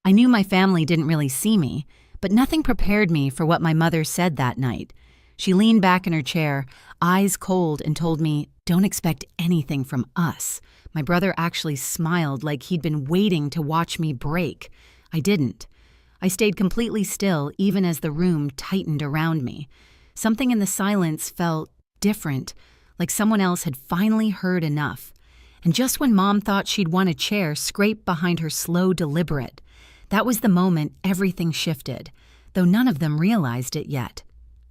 I knew my family didn't really see me, but nothing prepared me for what my mother said that night. She leaned back in her chair, eyes cold, and told me, "Don't expect anything from us." My brother actually smiled like he'd been waiting to watch me break. I didn't. I stayed completely still even as the room tightened around me. Something in the silence felt different, like someone else had finally heard enough. And just when Mom thought she'd won a chair scraped behind her slow deliberate, that was the moment everything shifted, though none of them realized it yet.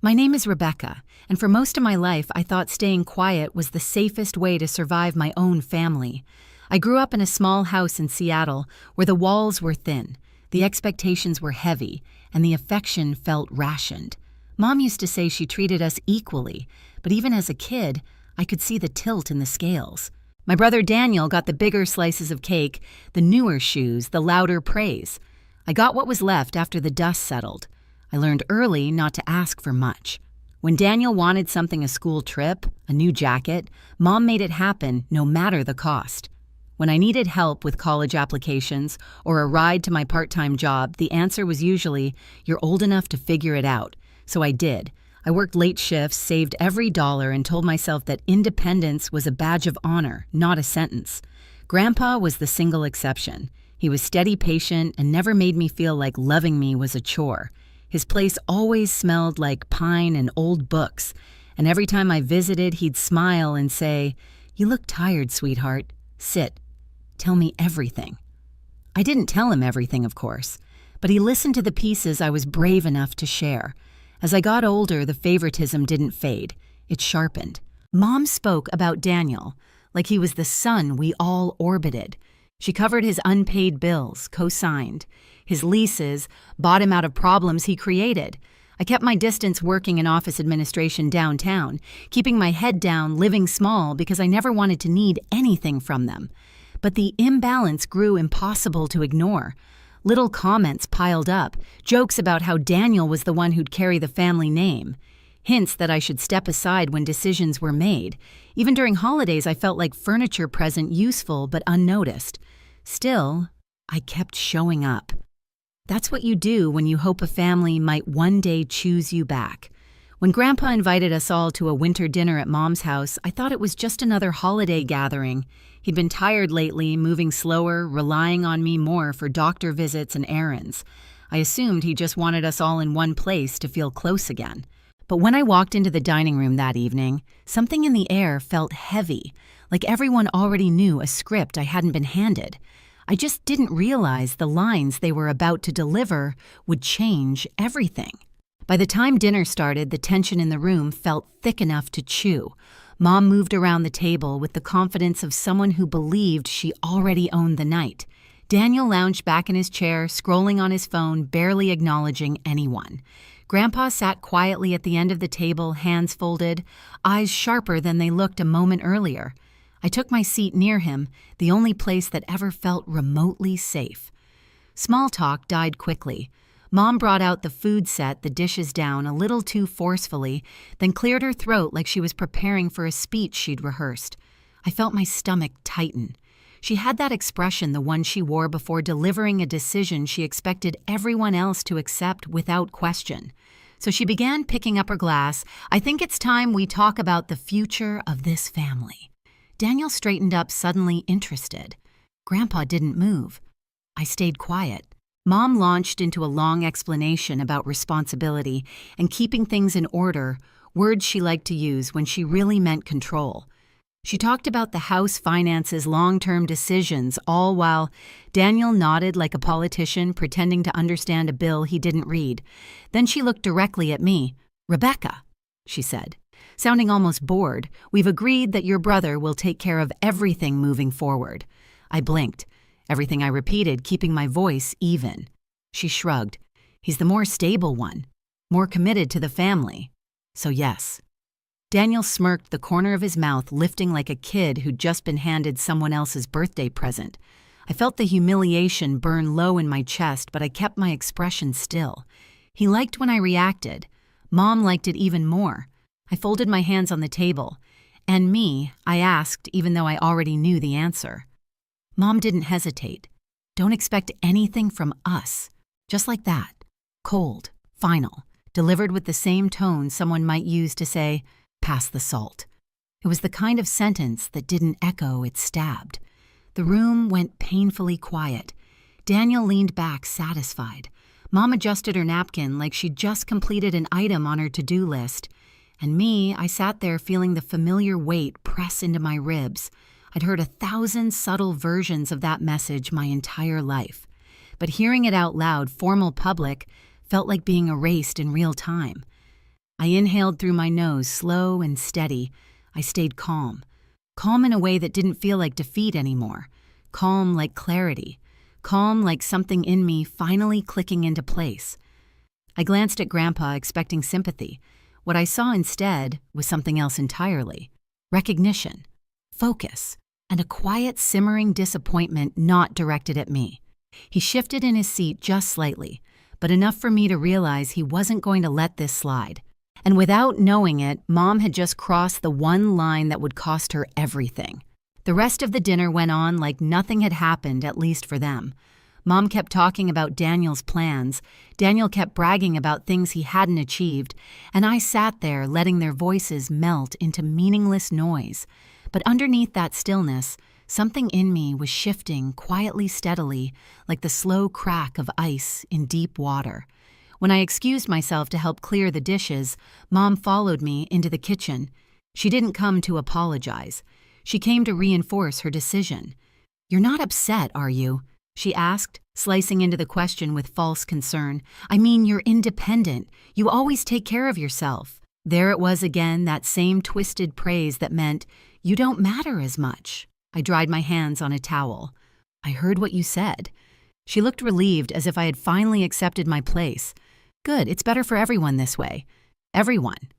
My name is Rebecca, and for most of my life I thought staying quiet was the safest way to survive my own family. I grew up in a small house in Seattle where the walls were thin, the expectations were heavy, and the affection felt rationed. Mom used to say she treated us equally, but even as a kid, I could see the tilt in the scales. My brother Daniel got the bigger slices of cake, the newer shoes, the louder praise. I got what was left after the dust settled. I learned early not to ask for much. When Daniel wanted something, a school trip, a new jacket, Mom made it happen no matter the cost. When I needed help with college applications or a ride to my part-time job, the answer was usually, "You're old enough to figure it out." So I did. I worked late shifts, saved every dollar, and told myself that independence was a badge of honor, not a sentence. Grandpa was the single exception. He was steady, patient, and never made me feel like loving me was a chore. His place always smelled like pine and old books, and every time I visited, he'd smile and say, "You look tired, sweetheart. Sit. Tell me everything." I didn't tell him everything, of course, but he listened to the pieces I was brave enough to share. As I got older, the favoritism didn't fade. It sharpened. Mom spoke about Daniel like he was the sun we all orbited. She covered his unpaid bills, co-signed. His leases, bought him out of problems he created. I kept my distance working in office administration downtown, keeping my head down, living small because I never wanted to need anything from them. But the imbalance grew impossible to ignore. Little comments piled up, jokes about how Daniel was the one who'd carry the family name, hints that I should step aside when decisions were made. Even during holidays, I felt like furniture present, useful but unnoticed. Still, I kept showing up. That's what you do when you hope a family might one day choose you back. When Grandpa invited us all to a winter dinner at Mom's house, I thought it was just another holiday gathering. He'd been tired lately, moving slower, relying on me more for doctor visits and errands. I assumed he just wanted us all in one place to feel close again. But when I walked into the dining room that evening, something in the air felt heavy, like everyone already knew a script I hadn't been handed. I just didn't realize the lines they were about to deliver would change everything. By the time dinner started, the tension in the room felt thick enough to chew. Mom moved around the table with the confidence of someone who believed she already owned the night. Daniel lounged back in his chair, scrolling on his phone, barely acknowledging anyone. Grandpa sat quietly at the end of the table, hands folded, eyes sharper than they looked a moment earlier. I took my seat near him, the only place that ever felt remotely safe. Small talk died quickly. Mom brought out the food set, the dishes down a little too forcefully, then cleared her throat like she was preparing for a speech she'd rehearsed. I felt my stomach tighten. She had that expression, the one she wore before delivering a decision she expected everyone else to accept without question. So she began picking up her glass. "I think it's time we talk about the future of this family." Daniel straightened up, suddenly interested. Grandpa didn't move. I stayed quiet. Mom launched into a long explanation about responsibility and keeping things in order, words she liked to use when she really meant control. She talked about the house finances, long-term decisions, all while Daniel nodded like a politician pretending to understand a bill he didn't read. Then she looked directly at me. "Rebecca," she said, sounding almost bored, "we've agreed that your brother will take care of everything moving forward." I blinked. Everything I repeated, keeping my voice even. She shrugged. "He's the more stable one, more committed to the family. So yes." Daniel smirked, the corner of his mouth lifting like a kid who'd just been handed someone else's birthday present. I felt the humiliation burn low in my chest, but I kept my expression still. He liked when I reacted. Mom liked it even more. I folded my hands on the table. "And me?" I asked, even though I already knew the answer. Mom didn't hesitate. Don't expect anything from us. Just like that. Cold, final, delivered with the same tone someone might use to say, pass the salt. It was the kind of sentence that didn't echo, it stabbed. The room went painfully quiet. Daniel leaned back, satisfied. Mom adjusted her napkin like she'd just completed an item on her to-do list. And me, I sat there feeling the familiar weight press into my ribs. I'd heard 1,000 subtle versions of that message my entire life. But hearing it out loud, formal public, felt like being erased in real time. I inhaled through my nose, slow and steady. I stayed calm. Calm in a way that didn't feel like defeat anymore. Calm like clarity. Calm like something in me finally clicking into place. I glanced at Grandpa, expecting sympathy. What I saw instead was something else entirely. Recognition, focus, and a quiet, simmering disappointment not directed at me. He shifted in his seat just slightly, but enough for me to realize he wasn't going to let this slide. And without knowing it, Mom had just crossed the one line that would cost her everything. The rest of the dinner went on like nothing had happened, at least for them. Mom kept talking about Daniel's plans. Daniel kept bragging about things he hadn't achieved, and I sat there letting their voices melt into meaningless noise. But underneath that stillness, something in me was shifting quietly, steadily, like the slow crack of ice in deep water. When I excused myself to help clear the dishes, Mom followed me into the kitchen. She didn't come to apologize. She came to reinforce her decision. "You're not upset, are you?" she asked, slicing into the question with false concern. "I mean, you're independent. You always take care of yourself." There it was again, that same twisted praise that meant, "You don't matter as much." I dried my hands on a towel. "I heard what you said." She looked relieved, as if I had finally accepted my place. "Good, it's better for everyone this way." Everyone.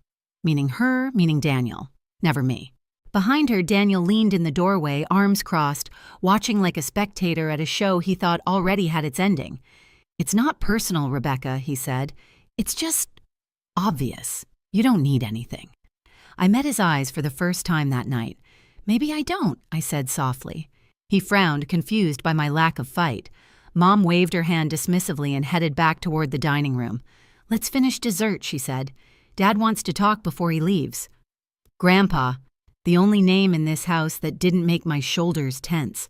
Meaning her, meaning Daniel. Never me. Behind her, Daniel leaned in the doorway, arms crossed, watching like a spectator at a show he thought already had its ending. "It's not personal, Rebecca," he said. "It's just obvious. You don't need anything." I met his eyes for the first time that night. "Maybe I don't," I said softly. He frowned, confused by my lack of fight. Mom waved her hand dismissively and headed back toward the dining room. "Let's finish dessert," she said. "Dad wants to talk before he leaves." Grandpa, the only name in this house that didn't make my shoulders tense.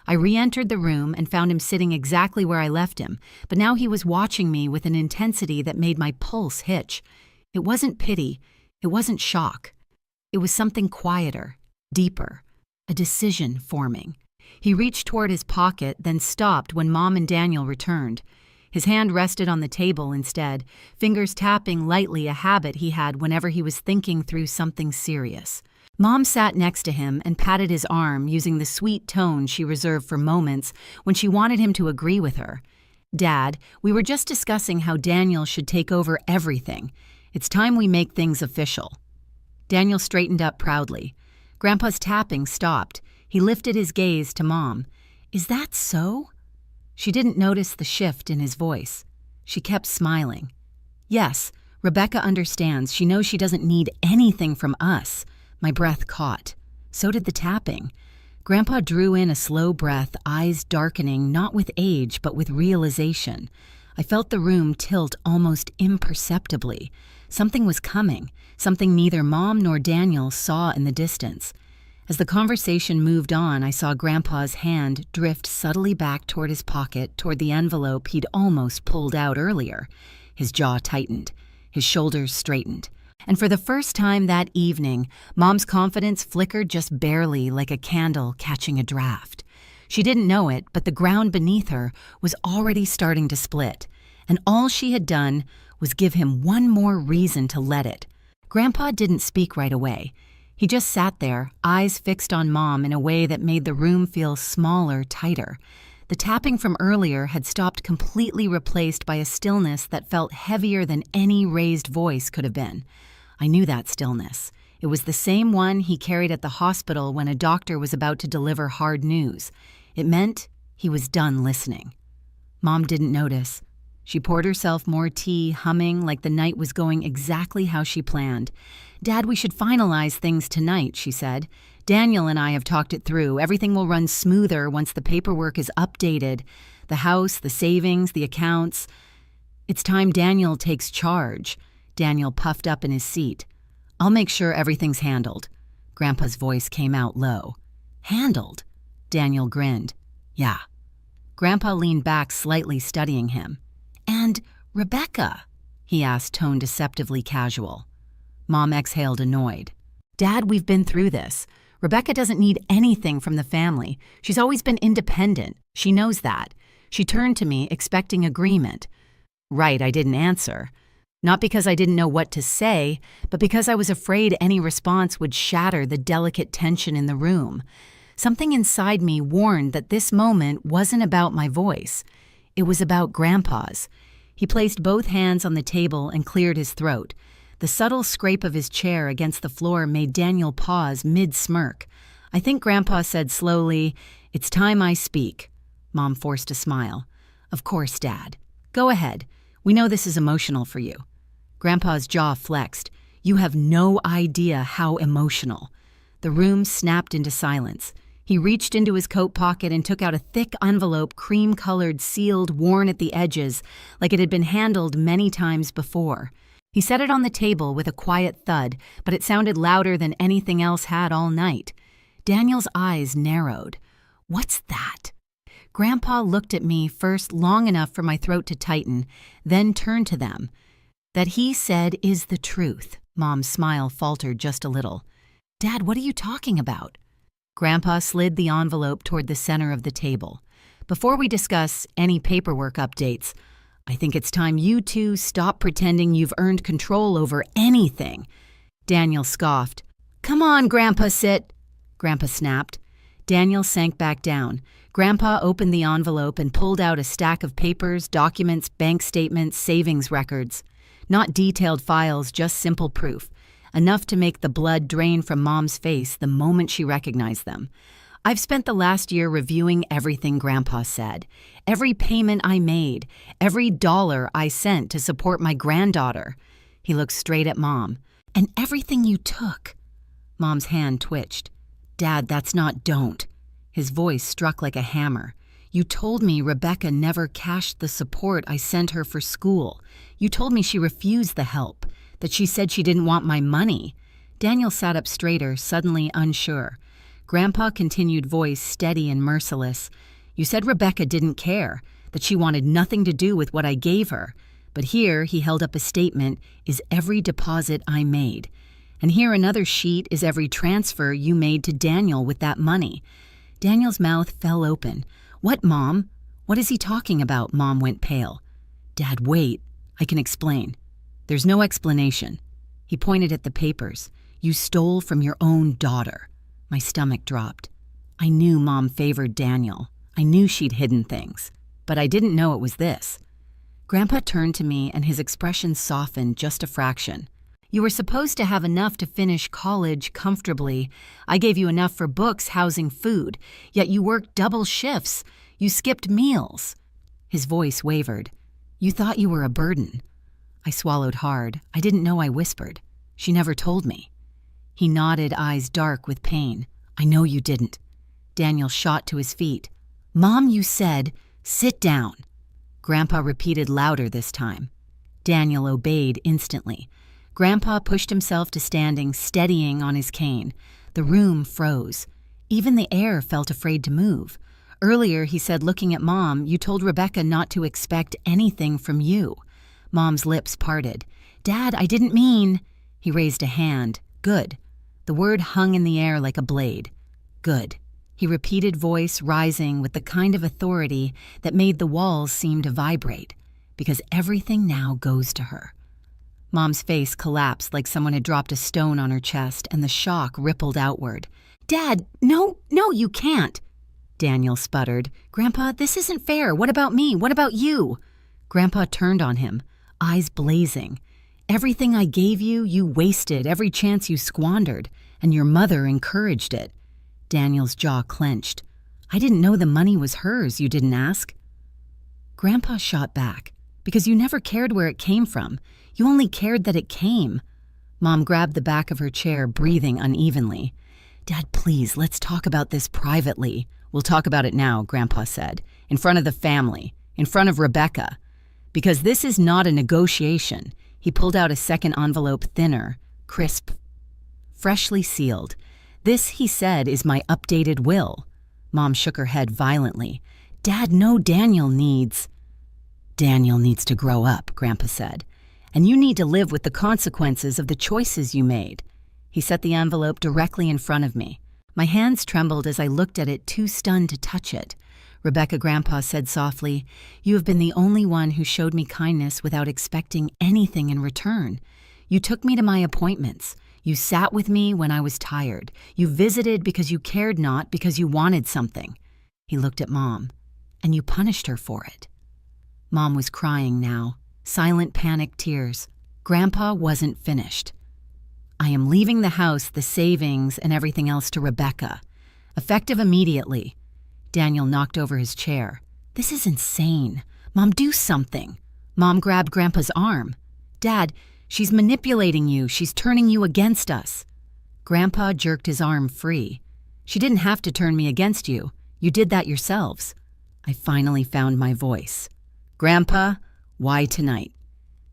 I re-entered the room and found him sitting exactly where I left him, but now he was watching me with an intensity that made my pulse hitch. It wasn't pity. It wasn't shock. It was something quieter, deeper, a decision forming. He reached toward his pocket, then stopped when Mom and Daniel returned. His hand rested on the table instead, fingers tapping lightly, a habit he had whenever he was thinking through something serious. Mom sat next to him and patted his arm, using the sweet tone she reserved for moments when she wanted him to agree with her. "Dad, we were just discussing how Daniel should take over everything. It's time we make things official." Daniel straightened up proudly. Grandpa's tapping stopped. He lifted his gaze to Mom. "Is that so?" She didn't notice the shift in his voice. She kept smiling. "Yes, Rebecca understands. She knows she doesn't need anything from us." My breath caught. So did the tapping. Grandpa drew in a slow breath, eyes darkening, not with age, but with realization. I felt the room tilt almost imperceptibly. Something was coming, something neither Mom nor Daniel saw in the distance. As the conversation moved on, I saw Grandpa's hand drift subtly back toward his pocket, toward the envelope he'd almost pulled out earlier. His jaw tightened. His shoulders straightened. And for the first time that evening, Mom's confidence flickered just barely, like a candle catching a draft. She didn't know it, but the ground beneath her was already starting to split. And all she had done was give him one more reason to let it. Grandpa didn't speak right away. He just sat there, eyes fixed on Mom in a way that made the room feel smaller, tighter. The tapping from earlier had stopped, completely replaced by a stillness that felt heavier than any raised voice could have been. I knew that stillness. It was the same one he carried at the hospital when a doctor was about to deliver hard news. It meant he was done listening. Mom didn't notice. She poured herself more tea, humming like the night was going exactly how she planned. "Dad, we should finalize things tonight," she said. "Daniel and I have talked it through. Everything will run smoother once the paperwork is updated." The house, the savings, the accounts. It's time Daniel takes charge. Daniel puffed up in his seat. I'll make sure everything's handled. Grandpa's voice came out low. Handled? Daniel grinned. Yeah. Grandpa leaned back slightly, studying him. And Rebecca? He asked, tone deceptively casual. Mom exhaled, annoyed. Dad, we've been through this. Rebecca doesn't need anything from the family. She's always been independent. She knows that. She turned to me, expecting agreement. Right, I didn't answer. Not because I didn't know what to say, but because I was afraid any response would shatter the delicate tension in the room. Something inside me warned that this moment wasn't about my voice. It was about Grandpa's. He placed both hands on the table and cleared his throat. The subtle scrape of his chair against the floor made Daniel pause mid-smirk. I think Grandpa said slowly, "It's time I speak." Mom forced a smile. Of course, Dad. Go ahead. We know this is emotional for you. Grandpa's jaw flexed. You have no idea how emotional. The room snapped into silence. He reached into his coat pocket and took out a thick envelope, cream-colored, sealed, worn at the edges, like it had been handled many times before. He set it on the table with a quiet thud, but it sounded louder than anything else had all night. Daniel's eyes narrowed. What's that? Grandpa looked at me first long enough for my throat to tighten, then turned to them. That he said is the truth. Mom's smile faltered just a little. Dad, what are you talking about? Grandpa slid the envelope toward the center of the table. Before we discuss any paperwork updates, I think it's time you two stop pretending you've earned control over anything. Daniel scoffed. Come on, Grandpa, sit. Grandpa snapped. Daniel sank back down. Grandpa opened the envelope and pulled out a stack of papers, documents, bank statements, savings records. Not detailed files, just simple proof. Enough to make the blood drain from Mom's face the moment she recognized them. I've spent the last year reviewing everything Grandpa said. Every payment I made. Every dollar I sent to support my granddaughter. He looked straight at Mom. And everything you took. Mom's hand twitched. Dad, that's not don't. His voice struck like a hammer. You told me Rebecca never cashed the support I sent her for school. You told me she refused the help, that she said she didn't want my money. Daniel sat up straighter, suddenly unsure. Grandpa continued, voice steady and merciless. You said Rebecca didn't care, that she wanted nothing to do with what I gave her. But here, he held up a statement, is every deposit I made. And here another sheet is every transfer you made to Daniel with that money. Daniel's mouth fell open. What, Mom? What is he talking about? Mom went pale. Dad, wait. I can explain. There's no explanation. He pointed at the papers. You stole from your own daughter. My stomach dropped. I knew Mom favored Daniel. I knew she'd hidden things. But I didn't know it was this. Grandpa turned to me and his expression softened just a fraction. You were supposed to have enough to finish college comfortably. I gave you enough for books, housing, food. Yet you worked double shifts. You skipped meals. His voice wavered. You thought you were a burden. I swallowed hard. I didn't know I whispered. She never told me. He nodded, eyes dark with pain. I know you didn't. Daniel shot to his feet. Mom, you said, sit down. Grandpa repeated louder this time. Daniel obeyed instantly. Grandpa pushed himself to standing, steadying on his cane. The room froze. Even the air felt afraid to move. Earlier, he said, looking at Mom, you told Rebecca not to expect anything from you. Mom's lips parted. Dad, I didn't mean... He raised a hand. Good. The word hung in the air like a blade. Good. He repeated, voice rising with the kind of authority that made the walls seem to vibrate. Because everything now goes to her. Mom's face collapsed like someone had dropped a stone on her chest, and the shock rippled outward. Dad, no, you can't. Daniel sputtered. Grandpa, this isn't fair. What about me? What about you? Grandpa turned on him, eyes blazing. Everything I gave you, you wasted. Every chance you squandered. And your mother encouraged it. Daniel's jaw clenched. I didn't know the money was hers, you didn't ask. Grandpa shot back. Because you never cared where it came from. You only cared that it came. Mom grabbed the back of her chair, breathing unevenly. Dad, please, let's talk about this privately. We'll talk about it now, Grandpa said. in front of the family, in front of Rebecca. Because this is not a negotiation. He pulled out a second envelope, thinner, crisp, freshly sealed. This, he said, is my updated will. Mom shook her head violently. Dad, no, Daniel needs to grow up, Grandpa said. And you need to live with the consequences of the choices you made. He set the envelope directly in front of me. My hands trembled as I looked at it, too stunned to touch it. Rebecca, Grandpa said softly, "You have been the only one who showed me kindness without expecting anything in return. You took me to my appointments. You sat with me when I was tired. You visited because you cared, not because you wanted something." He looked at Mom. "And you punished her for it." Mom was crying now, silent panicked tears. Grandpa wasn't finished. "I am leaving the house, the savings, and everything else to Rebecca. Effective immediately." Daniel knocked over his chair. "This is insane. Mom, do something." Mom grabbed Grandpa's arm. "Dad, she's manipulating you. She's turning you against us." Grandpa jerked his arm free. "She didn't have to turn me against you. You did that yourselves." I finally found my voice. "Grandpa, why tonight?"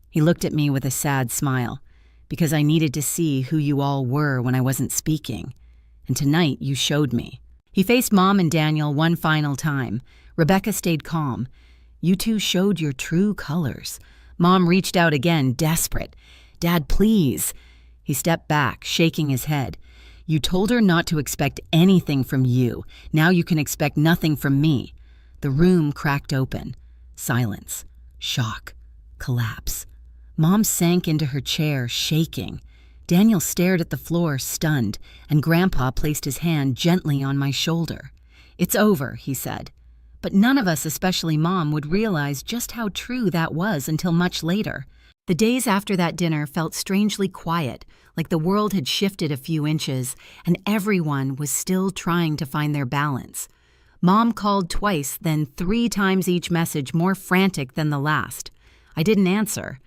He looked at me with a sad smile. "Because I needed to see who you all were when I wasn't speaking. And tonight you showed me." He faced Mom and Daniel one final time. Rebecca stayed calm. "You two showed your true colors." Mom reached out again, desperate. "Dad, please." He stepped back, shaking his head. "You told her not to expect anything from you. Now you can expect nothing from me." The room cracked open. Silence. Shock. Collapse. Mom sank into her chair, shaking. Daniel stared at the floor, stunned, and Grandpa placed his hand gently on my shoulder. "It's over," he said. But none of us, especially Mom, would realize just how true that was until much later. The days after that dinner felt strangely quiet, like the world had shifted a few inches, and everyone was still trying to find their balance. Mom called twice, then 3 times, each message more frantic than the last. I didn't answer.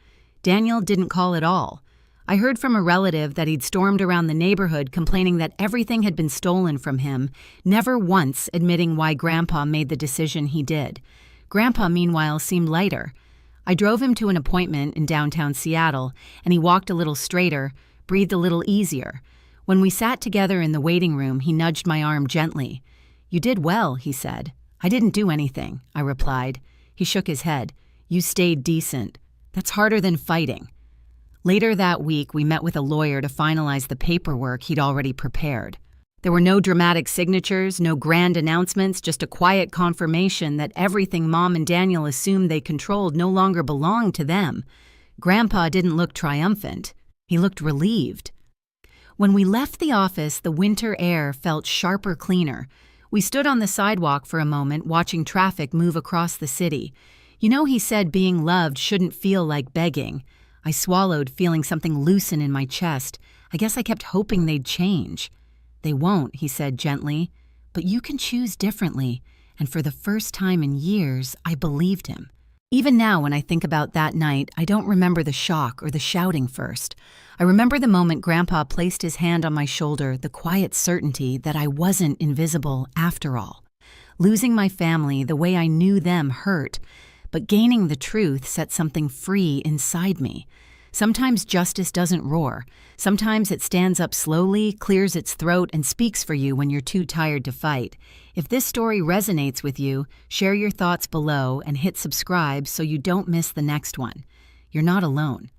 Daniel didn't call at all. I heard from a relative that he'd stormed around the neighborhood complaining that everything had been stolen from him, never once admitting why Grandpa made the decision he did. Grandpa, meanwhile, seemed lighter. I drove him to an appointment in downtown Seattle, and he walked a little straighter, breathed a little easier. When we sat together in the waiting room, he nudged my arm gently. "You did well," he said. "I didn't do anything," I replied. He shook his head. "You stayed decent. That's harder than fighting." Later that week, we met with a lawyer to finalize the paperwork he'd already prepared. There were no dramatic signatures, no grand announcements, just a quiet confirmation that everything Mom and Daniel assumed they controlled no longer belonged to them. Grandpa didn't look triumphant. He looked relieved. When we left the office, the winter air felt sharper, cleaner. We stood on the sidewalk for a moment, watching traffic move across the city. "You know, he said being loved shouldn't feel like begging." I swallowed, feeling something loosen in my chest. I guess I kept hoping they'd change. "They won't," he said gently. "But you can choose differently." And for the first time in years, I believed him. Even now, when I think about that night, I don't remember the shock or the shouting first. I remember the moment Grandpa placed his hand on my shoulder, the quiet certainty that I wasn't invisible after all. Losing my family the way I knew them hurt, but gaining the truth set something free inside me. Sometimes justice doesn't roar. Sometimes it stands up slowly, clears its throat, and speaks for you when you're too tired to fight. If this story resonates with you, share your thoughts below and hit subscribe so you don't miss the next one. You're not alone.